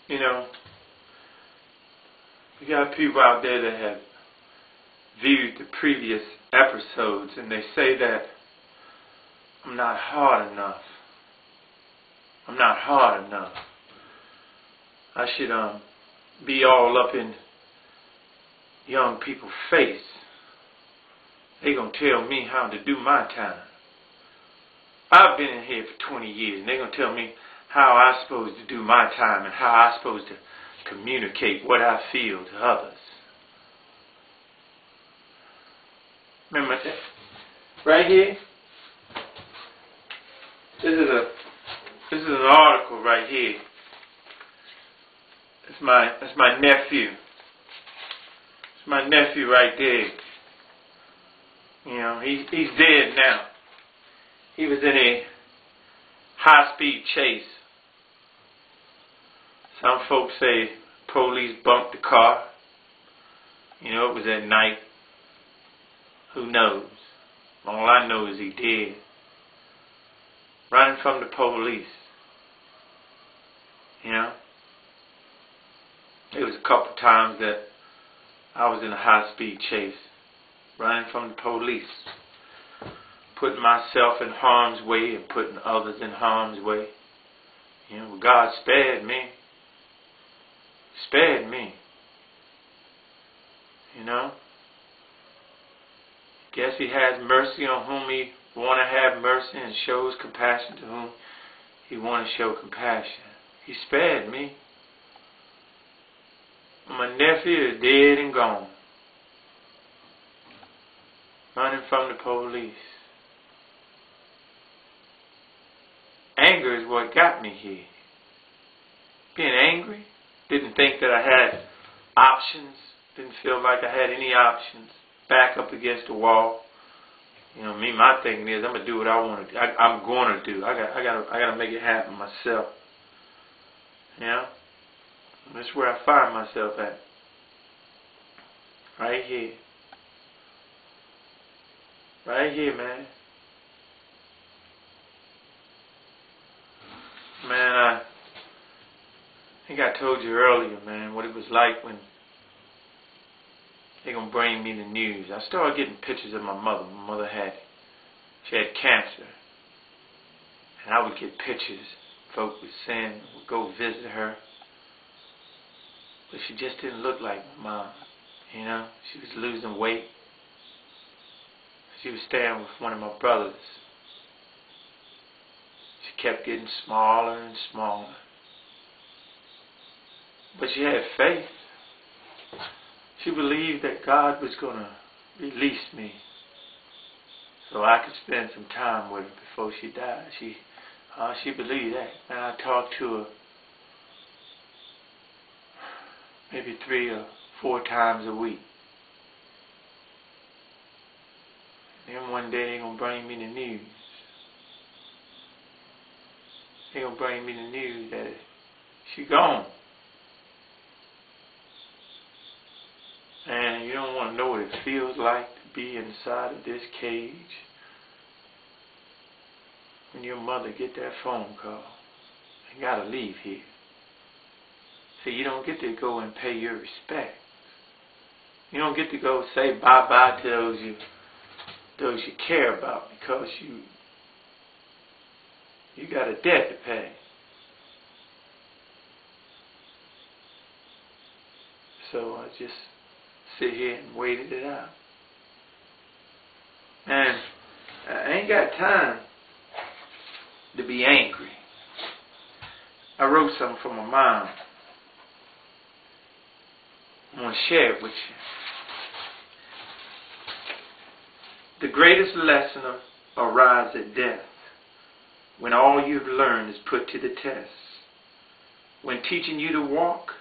You know, we got people out there that have viewed the previous episodes and they say that I'm not hard enough. I'm not hard enough. I should be all up in young people's face. They gonna tell me how to do my time. I've been in here for 20 years and they gonna tell me how I'm supposed to do my time and how I'm supposed to communicate what I feel to others. Remember that? Right here? This is an article right here. It's my nephew. It's my nephew right there. You know, he's dead now. He was in a high-speed chase. Some folks say police bumped the car. You know, it was at night. Who knows? All I know is he dead. Running from the police. You know? There was a couple times that I was in a high-speed chase. Running from the police. Putting myself in harm's way and putting others in harm's way. You know, God spared me. Spared me. You know? Guess He has mercy on whom He want to have mercy and shows compassion to whom He want to show compassion. He spared me. My nephew is dead and gone. Running from the police. Anger is what got me here. Being angry. Didn't think that I had options. Didn't feel like I had any options. Back up against the wall. You know, me, my thinking is I'm gonna do what I want to do. I'm gonna do. I gotta make it happen myself. You know? That's where I find myself at. Right here. Right here, man. Man, I think I told you earlier, man, what it was like when they're going to bring me the news. I started getting pictures of my mother. My mother she had cancer. And I would get pictures. Folks would send, would go visit her. But she just didn't look like my mom. You know, she was losing weight. She was staying with one of my brothers. She kept getting smaller and smaller. But she had faith. She believed that God was going to release me so I could spend some time with her before she died. She believed that. And I talked to her maybe 3 or 4 times a week. Then one day they're going to bring me the news. They're going to bring me the news that she's gone. And you don't want to know what it feels like to be inside of this cage when your mother get that phone call. You got to leave here. So you don't get to go and pay your respects. You don't get to go say bye-bye to those you care about because you got a debt to pay. So I just sit here and waited it out. And I ain't got time to be angry. I wrote something for my mom. I want to share it with you. The greatest lesson arrives at death, when all you've learned is put to the test. When teaching you to walk,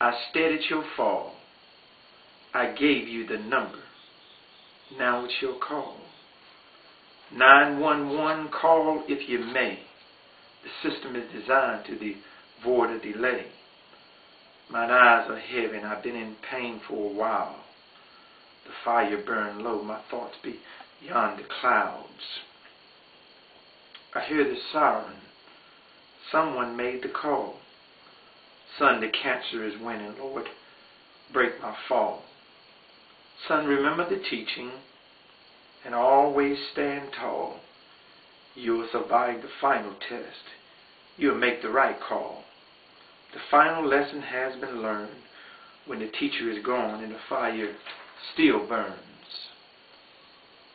I steadied your fall. I gave you the number. Now it's your call. 911, call if you may. The system is designed to avoid a delay. Mine eyes are heavy and I've been in pain for a while. The fire burned low, my thoughts beyond the clouds. I hear the siren. Someone made the call. Son, the cancer is winning, Lord. Break my fall. Son, remember the teaching and always stand tall. You will survive the final test. You will make the right call. The final lesson has been learned when the teacher is gone and the fire still burns.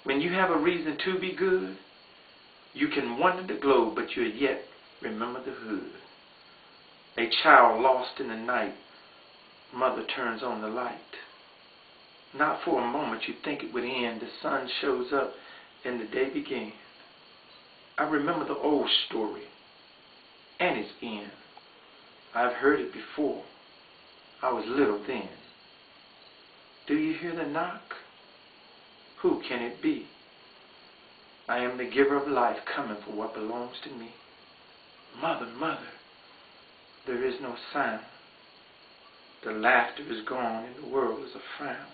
When you have a reason to be good, you can wander the globe, but you'll yet remember the hood. A child lost in the night, mother turns on the light. Not for a moment you think it would end. The sun shows up and the day began. I remember the old story and its end. I've heard it before. I was little then. Do you hear the knock? Who can it be? I am the giver of life, coming for what belongs to me. Mother, mother, there is no sound. The laughter is gone and the world is a frown.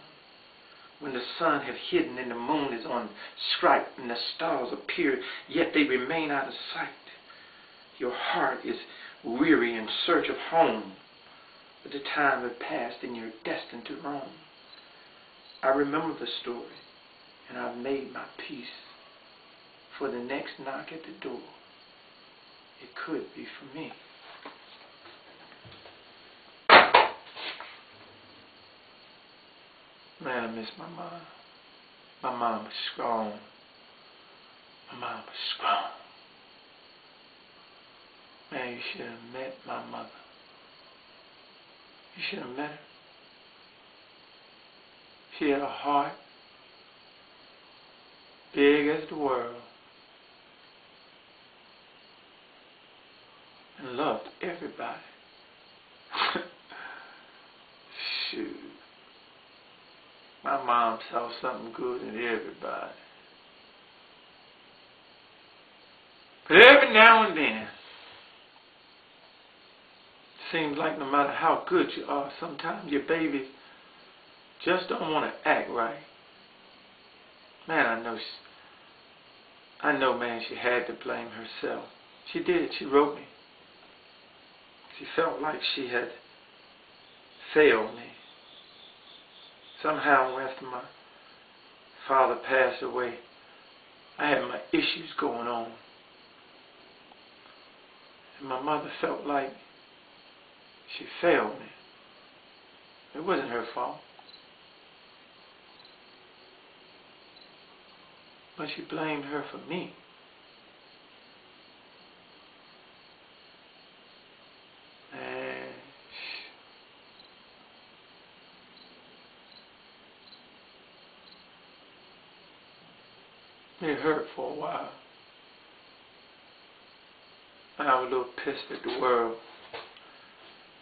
When the sun hath hidden and the moon is on strike and the stars appear, yet they remain out of sight. Your heart is weary in search of home, but the time hath passed and you're destined to roam. I remember the story and I've made my peace. For the next knock at the door, it could be for me. Man, I miss my mom. My mom was strong. My mom was strong. Man, you should have met my mother. You should have met her. She had a heart big as the world and loved everybody. Shoot. My mom saw something good in everybody. But every now and then, it seems like no matter how good you are, sometimes your babies just don't want to act right. Man, I know, man, she had to blame herself. She did. She wrote me. She felt like she had failed me. Somehow, after my father passed away, I had my issues going on. And my mother felt like she failed me. It wasn't her fault. But she blamed her for me. And it hurt for a while. I was a little pissed at the world.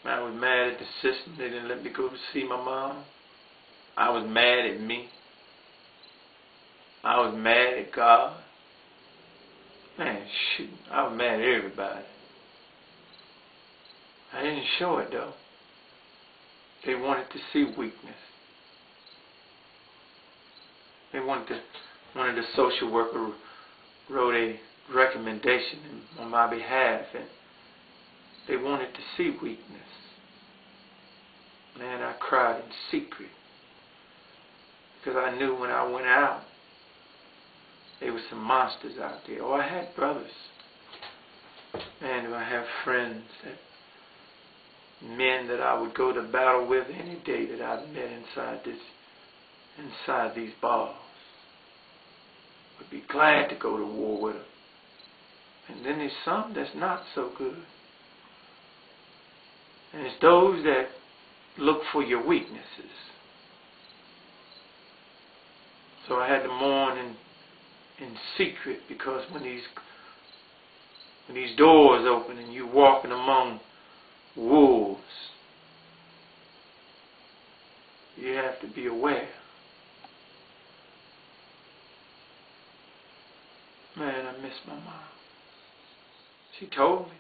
I was mad at the system. They didn't let me go to see my mom. I was mad at me. I was mad at God. Man, shoot, I was mad at everybody. I didn't show it though. They wanted to see weakness. They one of the social worker wrote a recommendation on my behalf, and they wanted to see weakness. Man, I cried in secret because I knew when I went out, there were some monsters out there. Oh, I had brothers. Man, do I have friends, men that I would go to battle with any day that I've met inside these bars. Would be glad to go to war with them. And then there's some that's not so good. And it's those that look for your weaknesses. So I had to mourn in secret, because when these doors open and you're walking among wolves, you have to be aware. Man, I miss my mom. She told me.